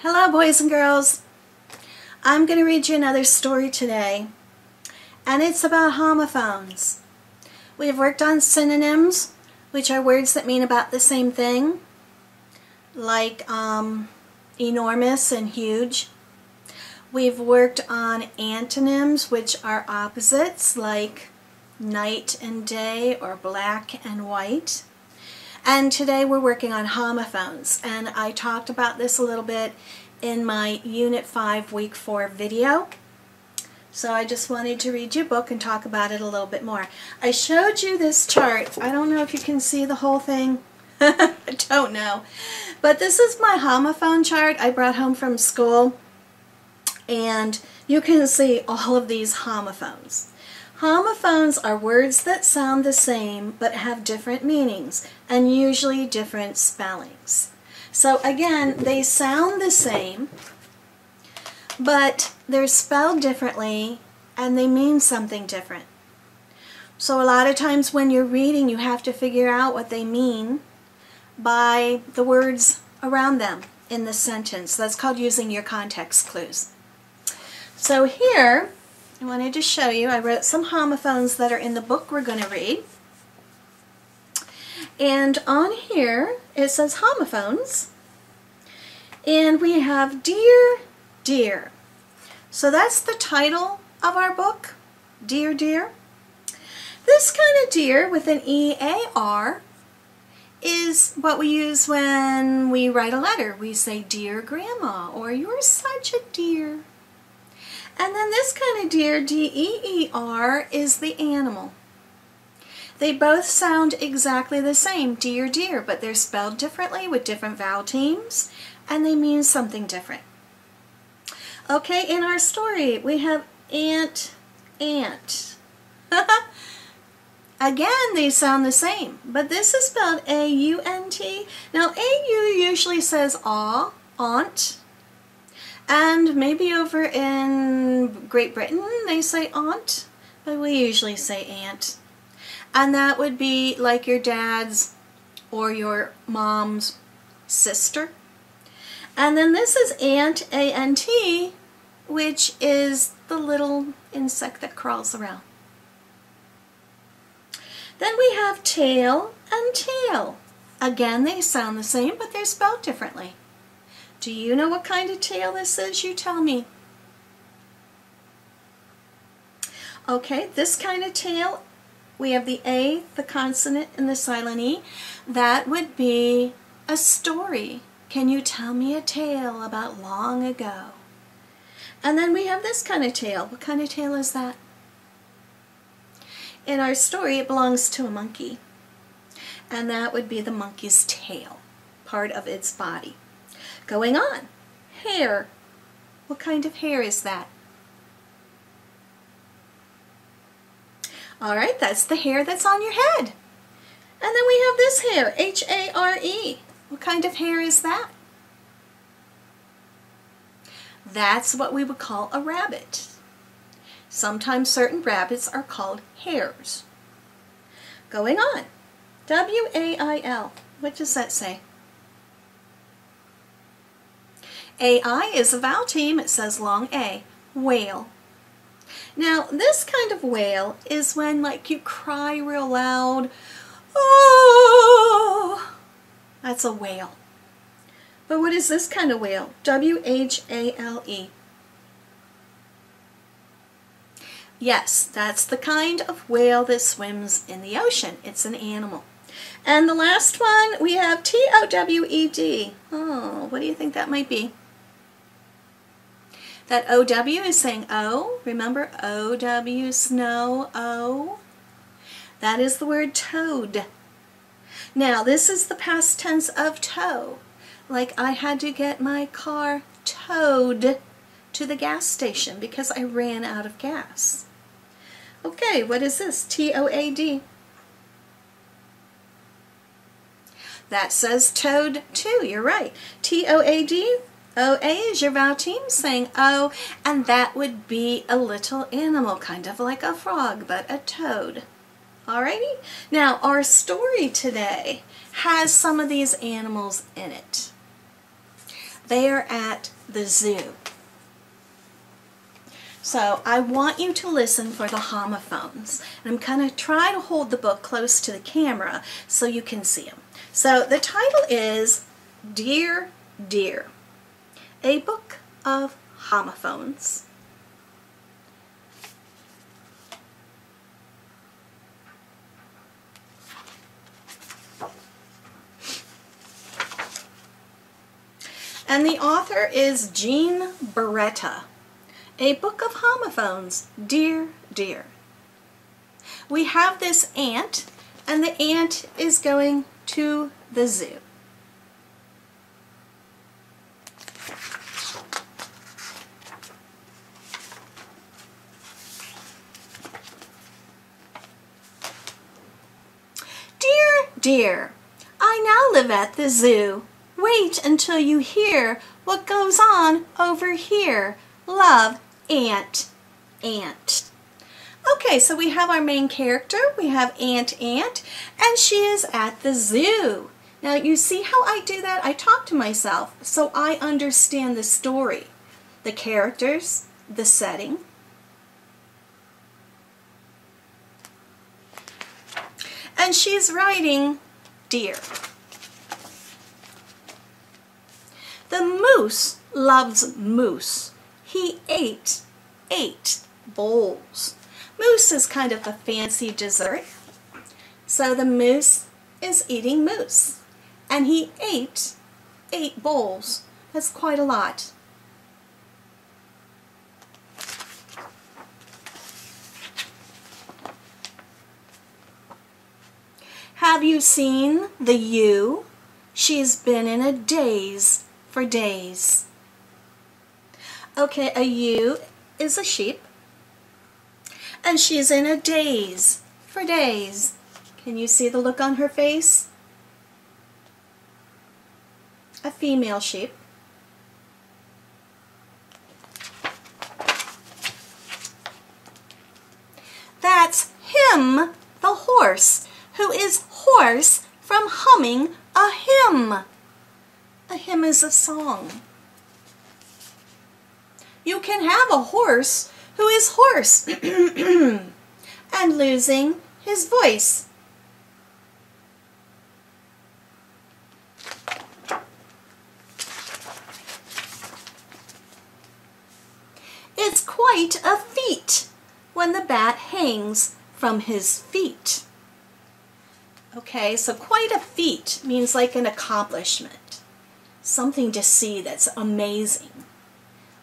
Hello boys and girls. I'm going to read you another story today, and it's about homophones. We have worked on synonyms, which are words that mean about the same thing, like enormous and huge. We've worked on antonyms, which are opposites, like night and day or black and white. And today we're working on homophones, and I talked about this a little bit in my Unit 5 Week 4 video. So I just wanted to read you a book and talk about it a little bit more. I showed you this chart. I don't know if you can see the whole thing. I don't know. But this is my homophone chart I brought home from school. And you can see all of these homophones. Homophones are words that sound the same but have different meanings and usually different spellings. So again, they sound the same, but they're spelled differently and they mean something different. So a lot of times when you're reading, you have to figure out what they mean by the words around them in the sentence. That's called using your context clues. So here, I wanted to show you, I wrote some homophones that are in the book we're going to read. And on here, it says homophones. And we have dear, dear. So that's the title of our book, Dear, Dear. This kind of dear with an E-A-R is what we use when we write a letter. We say, Dear Grandma, or You're such a dear. And then this kind of deer, D-E-E-R, is the animal. They both sound exactly the same, dear, dear, but they're spelled differently with different vowel teams, and they mean something different. Okay, in our story, we have aunt, ant. Again, they sound the same, but this is spelled A-U-N-T. Now, A-U usually says aw, aunt. And maybe over in Great Britain they say aunt, but we usually say aunt. And that would be like your dad's or your mom's sister. And then this is ant, A-N-T, which is the little insect that crawls around. Then we have tail and tail. Again, they sound the same, but they're spelled differently. Do you know what kind of tail this is? You tell me. Okay, this kind of tail, we have the A, the consonant, and the silent E. That would be a story. Can you tell me a tale about long ago? And then we have this kind of tail. What kind of tail is that? In our story, it belongs to a monkey. And that would be the monkey's tail, part of its body. Going on, hair. What kind of hair is that? All right, that's the hair that's on your head. And then we have this hair, H-A-R-E. What kind of hair is that? That's what we would call a rabbit. Sometimes certain rabbits are called hares. Going on, W-A-I-L. What does that say? A-I is a vowel team. It says long A, whale. Now, this kind of wail is when, like, you cry real loud. Oh, that's a wail. But what is this kind of wail? W-H-A-L-E. Yes, that's the kind of whale that swims in the ocean. It's an animal. And the last one, we have T-O-W-E-D. Oh, what do you think that might be? That O-W is saying O. Remember O-W, snow, O. That is the word toad. Now, this is the past tense of tow. Like I had to get my car towed to the gas station because I ran out of gas. Okay, what is this? T-O-A-D. That says toad too, you're right. T-O-A-D. O-A is your vowel team saying O, and that would be a little animal, kind of like a frog, but a toad. Alrighty? Now, our story today has some of these animals in it. They are at the zoo. So I want you to listen for the homophones. And I'm going to try to hold the book close to the camera so you can see them. So the title is Dear, Dear, a book of homophones. And the author is Jean Beretta. A book of homophones, Dear, Dear. We have this ant, and the ant is going to the zoo. Dear, dear, I now live at the zoo. Wait until you hear what goes on over here. Love, Ant, Ant. Okay, so we have our main character. We have Ant, and she is at the zoo. Now you see how I do that? I talk to myself so I understand the story, the characters, the setting. And she's writing, Dear. The moose loves moose. He ate 8 bowls. Mousse is kind of a fancy dessert. So the moose is eating mousse. And he ate 8 bowls. That's quite a lot. Have you seen the ewe? She's been in a daze for days. Okay, a ewe is a sheep, and she's in a daze for days. Can you see the look on her face? A female sheep. That's him, the horse, who is hoarse from humming a hymn. A hymn is a song. You can have a horse who is hoarse and losing his voice. It's quite a feat when the bat hangs from his feet. Okay, so quite a feat means like an accomplishment. Something to see that's amazing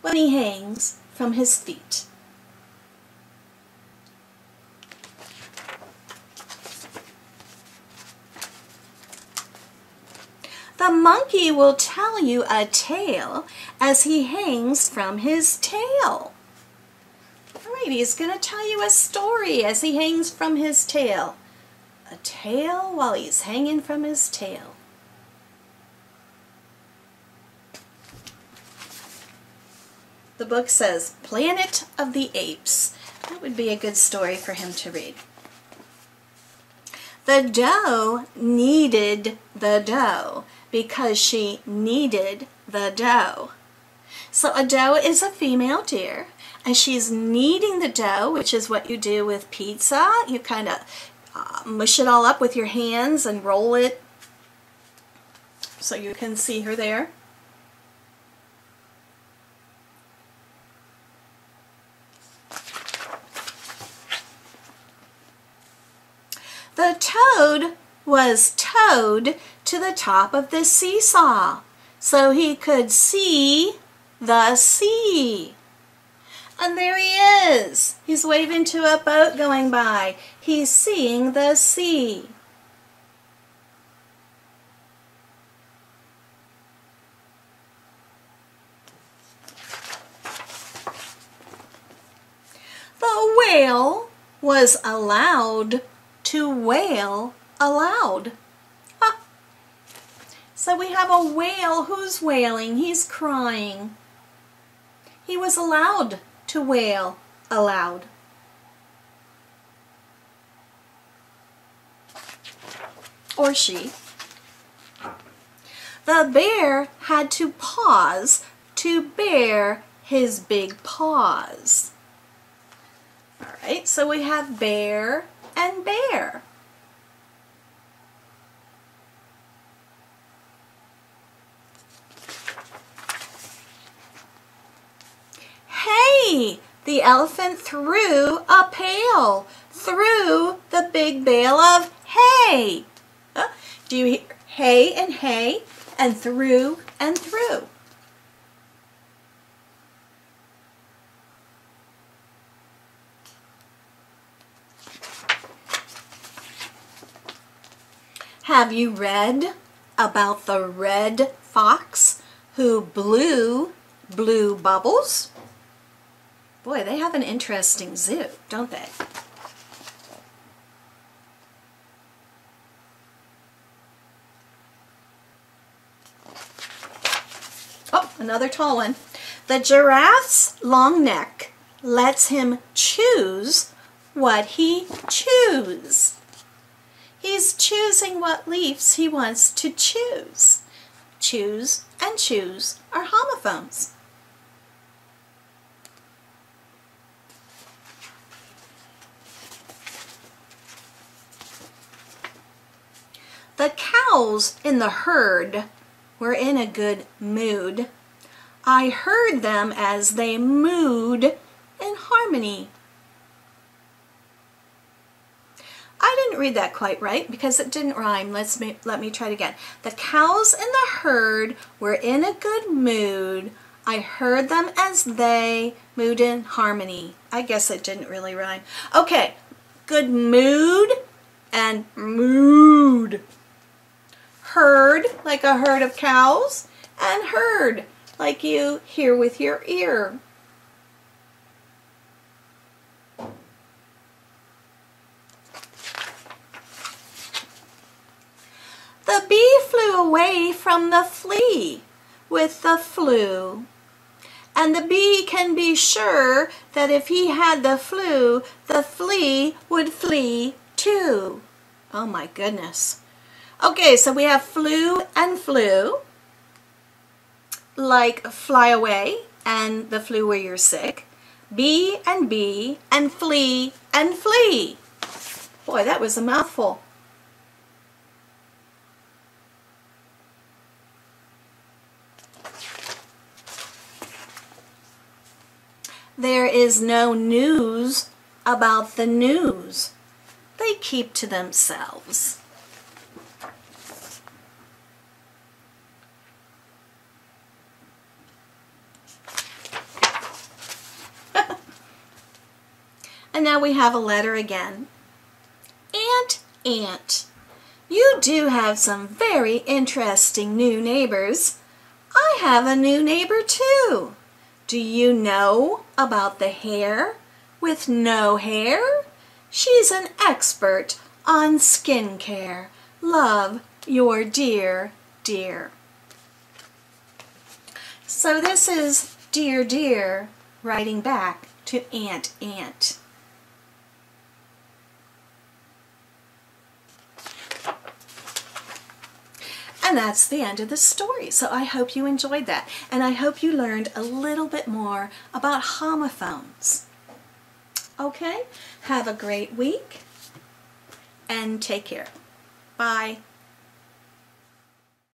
when he hangs from his feet. The monkey will tell you a tale as he hangs from his tail. All right, he's going to tell you a story as he hangs from his tail. A tale while he's hanging from his tail. The book says Planet of the Apes. That would be a good story for him to read. The doe needed the doe because she needed the dough. So a doe is a female deer, and she's kneading the dough, which is what you do with pizza. You kind of mush it all up with your hands and roll it so you can see her there. The toad was towed to the top of the seesaw so he could see the sea. And there he is. He's waving to a boat going by. He's seeing the sea. The whale was allowed to wail aloud. Ah. So we have a whale who's wailing. He's crying. He was allowed to wail aloud. Or she. The bear had to pause to bear his big paws. All right, so we have bear and bear. Hey, the elephant threw a pail through the big bale of hay. Do you hear hay and through and through? Have you read about the red fox who blew blue bubbles? Boy, they have an interesting zoo, don't they? Oh, another tall one. The giraffe's long neck lets him choose what he chews. He's choosing what leaves he wants to choose. Choose and choose are homophones. The cows in the herd were in a good mood. I heard them as they mooed in harmony. I didn't read that quite right because it didn't rhyme. Let me try it again. The cows in the herd were in a good mood. I heard them as they mooed in harmony. I guess it didn't really rhyme. Okay, good mood and mood. Herd, like a herd of cows, and heard, like you hear with your ear. The bee flew away from the flea with the flu. And the bee can be sure that if he had the flu, the flea would flee too. Oh my goodness. Okay, so we have flew and flew, like fly away and the flu where you're sick. Bee and flee and flee. Boy, that was a mouthful. There is no news about the news. They keep to themselves. And now we have a letter again. Ant, you do have some very interesting new neighbors. I have a new neighbor too. Do you know about the hare with no hair? She's an expert on skincare. Love, your dear, dear. So this is dear, dear writing back to Ant. And that's the end of the story. So I hope you enjoyed that. And I hope you learned a little bit more about homophones. Okay? Have a great week and take care. Bye.